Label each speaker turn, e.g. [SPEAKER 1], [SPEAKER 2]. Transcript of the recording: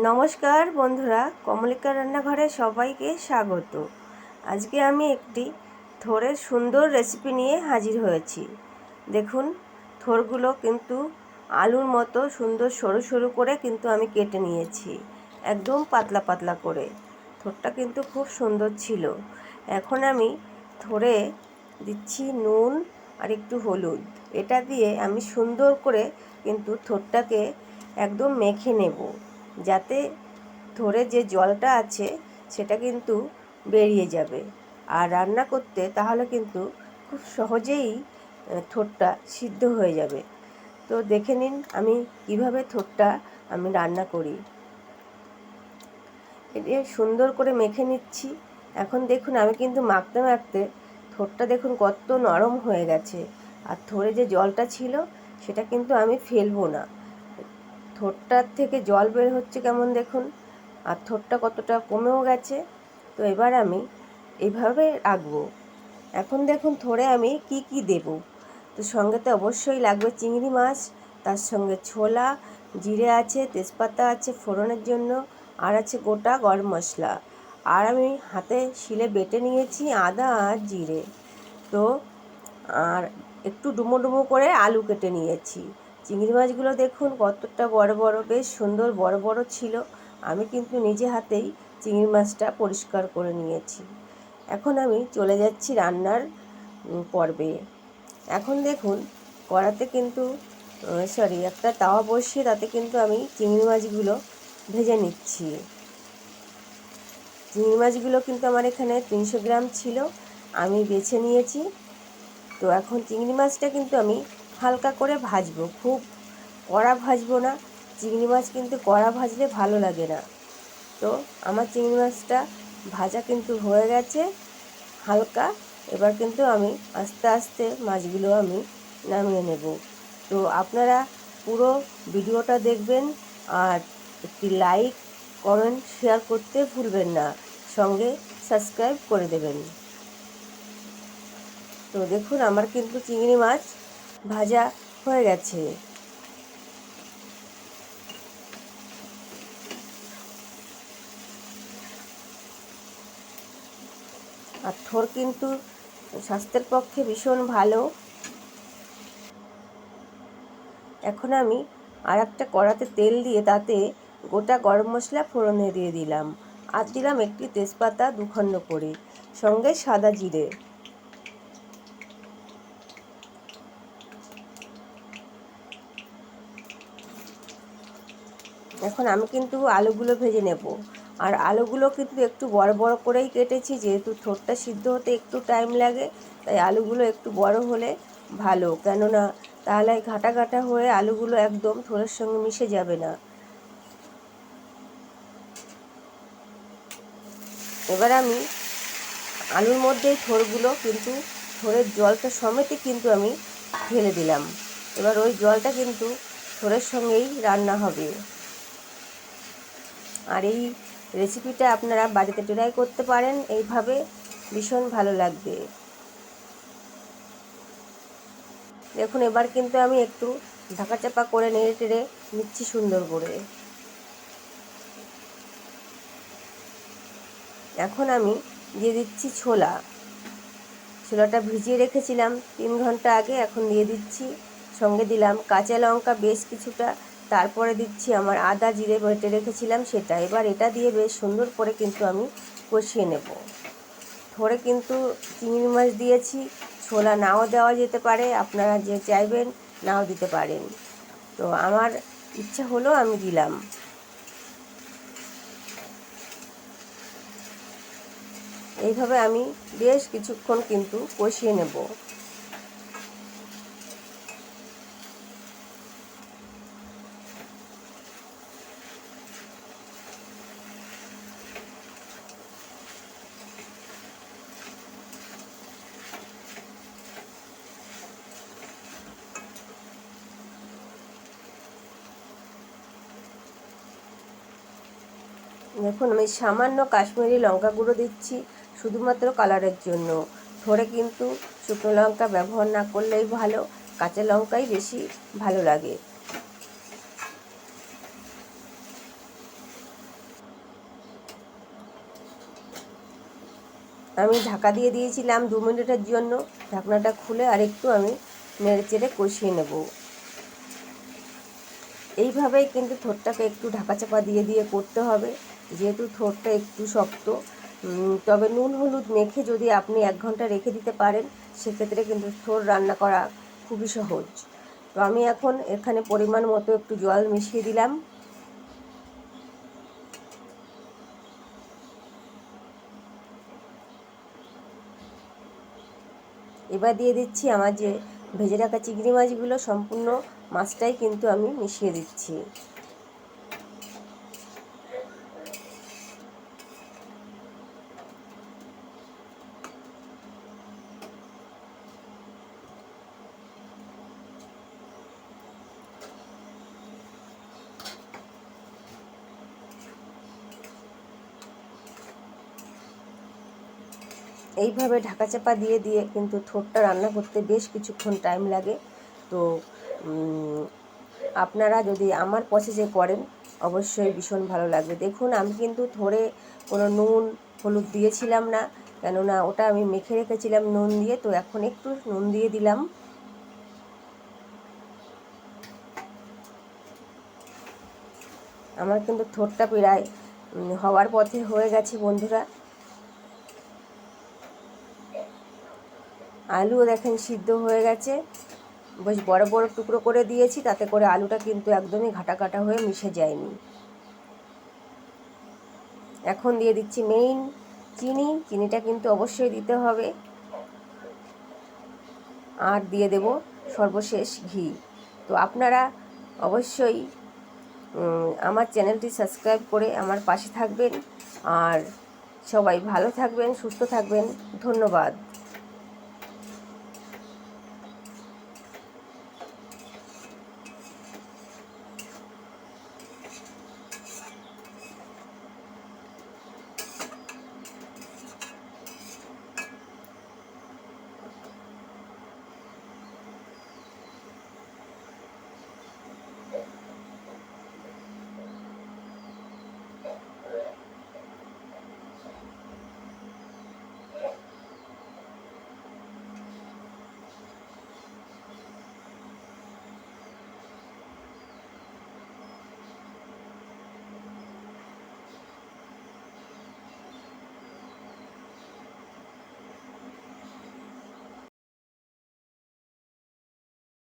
[SPEAKER 1] নমস্কার বন্ধুরা, কমলিকা রান্নাঘরে সবাইকে স্বাগত। আজকে আমি একটি থোড়ের সুন্দর রেসিপি নিয়ে হাজির হয়েছি। দেখুন, থোড়গুলো কিন্তু আলুর মতো সুন্দর সরু সরু করে কিন্তু আমি কেটে নিয়েছি, একদম পাতলা পাতলা করে। থোড়টা কিন্তু খুব সুন্দর ছিল। এখন আমি থোড়ে দিচ্ছি নুন আর একটু হলুদ। এটা দিয়ে আমি সুন্দর করে কিন্তু থোড়টাকে একদম মেখে নেব, যাতে থোড়ে যে জলটা আছে সেটা কিন্তু বেরিয়ে যাবে। আর রান্না করতে তাহলে কিন্তু খুব সহজেই থোড়টা সিদ্ধ হয়ে যাবে। তো দেখে নিন আমি কিভাবে থোড়টা আমি রান্না করি। এটা সুন্দর করে মেখে নিচ্ছি। এখন দেখুন আমি কিন্তু মাখতে মাখতে থোড়টা দেখুন কত নরম হয়ে গেছে। আর থোড়ে যে জলটা ছিল সেটা কিন্তু আমি ফেলবো না। থোড়টার থেকে জল বের হচ্ছে কেমন দেখুন, আর থোড়টা কতটা কমেও গেছে। তো এবার আমি এইভাবে রাখবো। এখন দেখুন থোড়ে আমি কি কি দেব। তো সঙ্গেতে অবশ্যই লাগবে চিংড়ি মাছ, তার সঙ্গে ছোলা, জিরে আছে, তেজপাতা আছে ফোড়নের জন্য, আর আছে গোটা গরম মশলা। আর আমি হাতে শিলে বেটে নিয়েছি আদা আর জিরে। তো আর একটু ডুমো ডুমো করে আলু কেটে নিয়েছি। চিংড়ি মাছগুলো দেখুন কতটা বড় বড়, বেশ সুন্দর বড় বড় ছিল। আমি কিন্তু নিজে হাতেই চিংড়ি মাছটা পরিষ্কার করে নিয়েছি। এখন আমি চলে যাচ্ছি রান্নার পর্বে। এখন দেখুন কড়াতে কিন্তু একটা তাওয়া বসিয়ে তাতে কিন্তু আমি চিংড়ি মাছগুলো ভেজে নিচ্ছি। চিংড়ি মাছগুলো কিন্তু আমার এখানে 300 গ্রাম ছিল, আমি বেছে নিয়েছি। তো এখন চিংড়ি মাছটা কিন্তু আমি হালকা করে ভাজবো, খুব কড়া ভাজবো না। চিংড়ি মাছ কিন্তু কড়া ভাজলে ভালো লাগে না। তো আমার চিংড়ি মাছটা ভাজা কিন্তু হয়ে গেছে হালকা। এবার কিন্তু আমি আস্তে আস্তে মাছগুলো আমি নামিয়ে নেব। তো আপনারা পুরো ভিডিওটা দেখবেন আর একটি লাইক, কমেন্ট, শেয়ার করতে ভুলবেন না। সঙ্গে সাবস্ক্রাইব করে দেবেন। তো দেখুন আমার কিন্তু চিংড়ি মাছ ভাজা হয়ে গেছে। আর থোড় কিন্তু স্বাস্থ্যের পক্ষে ভীষণ ভালো। এখন আমি আর একটা কড়াতে তেল দিয়ে তাতে গোটা গরম মশলা ফোড়নে দিয়ে দিলাম, আর দিলাম একটি তেজপাতা দুখণ্ড করে, সঙ্গে সাদা জিরে। এখন আমি কিন্তু আলুগুলো ভেজে নেব। আর আলুগুলো কিন্তু একটু বড় বড় করেই কেটেছি, যেহেতু থোড়টা সিদ্ধ হতে একটু টাইম লাগে, তাই আলুগুলো একটু বড় হলে ভালো, কেননা তাহলে ঘাটা ঘাটা হয়ে আলুগুলো একদম থোড়ের সঙ্গে মিশে যাবে না। এবার আমি আলুর মধ্যেই থোড়গুলো কিন্তু থোড়ের জলটা সমেতই কিন্তু আমি ঢেলে দিলাম। এবার ওই জলটা কিন্তু থোড়ের সঙ্গেই রান্না হবে। আর এই রেসিপিটা আপনারা বাড়িতে ট্রাই করতে পারেন, এইভাবে ভীষণ ভালো লাগবে। দেখুন এবার কিন্তু আমি একটু ঢাকা চাপা করে নেড়ে টেড়ে নিচ্ছি সুন্দর করে। এখন আমি দিয়ে দিচ্ছি ছোলাটা ভিজিয়ে রেখেছিলাম 3 ঘন্টা আগে, এখন দিয়ে দিচ্ছি। সঙ্গে দিলাম কাঁচা লঙ্কা বেশ কিছুটা, তারপরে দিচ্ছি আমার আদা জিরে বেটে রেখেছিলাম সেটা। এবার এটা দিয়ে বেশ সুন্দর করে কিন্তু আমি কষিয়ে নেব। থোড়ে কিন্তু চিংড়ি মাছ দিয়েছি, ছোলা নাও দেওয়া যেতে পারে, আপনারা যে চাইবেন নাও দিতে পারেন। তো আমার ইচ্ছা হলো আমি দিলাম। এইভাবে আমি বেশ কিছুক্ষণ কিন্তু কষিয়ে নেব। দেখুন আমি সামান্য কাশ্মীরি লঙ্কা গুঁড়ো দিচ্ছি, শুধুমাত্র কালারের জন্য। থোড়ে কিন্তু শুকনো লঙ্কা ব্যবহার না করলেই ভালো, কাঁচা লঙ্কাই বেশি ভালো লাগে। আমি ঢাকা দিয়ে দিয়েছিলাম 2 মিনিটের জন্য। ঢাকনাটা খুলে আরেকটু আমি নেড়ে চেড়ে কষিয়ে নেব। এইভাবেই কিন্তু থোড়টাকে একটু ঢাকা চাপা দিয়ে দিয়ে করতে হবে, যেহেতু থোড়টা একটু শক্ত। তবে নুন হলুদ মেখে যদি আপনি 1 ঘন্টা রেখে দিতে পারেন, সেক্ষেত্রে কিন্তু থোড় রান্না করা খুবই সহজ। তো আমি এখন এখানে পরিমাণ মতো একটু জল মিশিয়ে দিলাম। এবার দিয়ে দিচ্ছি আমার যে ভেজে রাখা চিংড়ি মাছগুলো, সম্পূর্ণ মাছটাই কিন্তু আমি মিশিয়ে দিচ্ছি। এইভাবে ঢাকা চাপা দিয়ে দিয়ে কিন্তু থোড়টা রান্না করতে বেশ কিছুক্ষণ টাইম লাগে। তো আপনারা যদি আমার প্রসেসে করেন অবশ্যই ভীষণ ভালো লাগবে। দেখুন আমি কিন্তু থোড়ে কোনো নুন হলুদ দিয়েছিলাম না, কেননা ওটা আমি মেখে রেখেছিলাম নুন দিয়ে। তো এখন একটু নুন দিয়ে দিলাম। আমার কিন্তু থোড়টা প্রায় হওয়ার পথে হয়ে গেছে বন্ধুরা। আলুও দেখেন সিদ্ধ হয়ে গেছে, বেশ বড় বড় টুকরো করে দিয়েছি, তাতে করে আলুটা কিন্তু একদমই ঘাটা ঘাটা হয়ে মিশে যায়নি। এখন দিয়ে দিচ্ছি মেইন চিনিটা কিন্তু অবশ্যই দিতে হবে। আর দিয়ে দেব সর্বশেষ ঘি। তো আপনারা অবশ্যই আমার চ্যানেলটি সাবস্ক্রাইব করে আমার পাশে থাকবেন। আর সবাই ভালো থাকবেন, সুস্থ থাকবেন। ধন্যবাদ।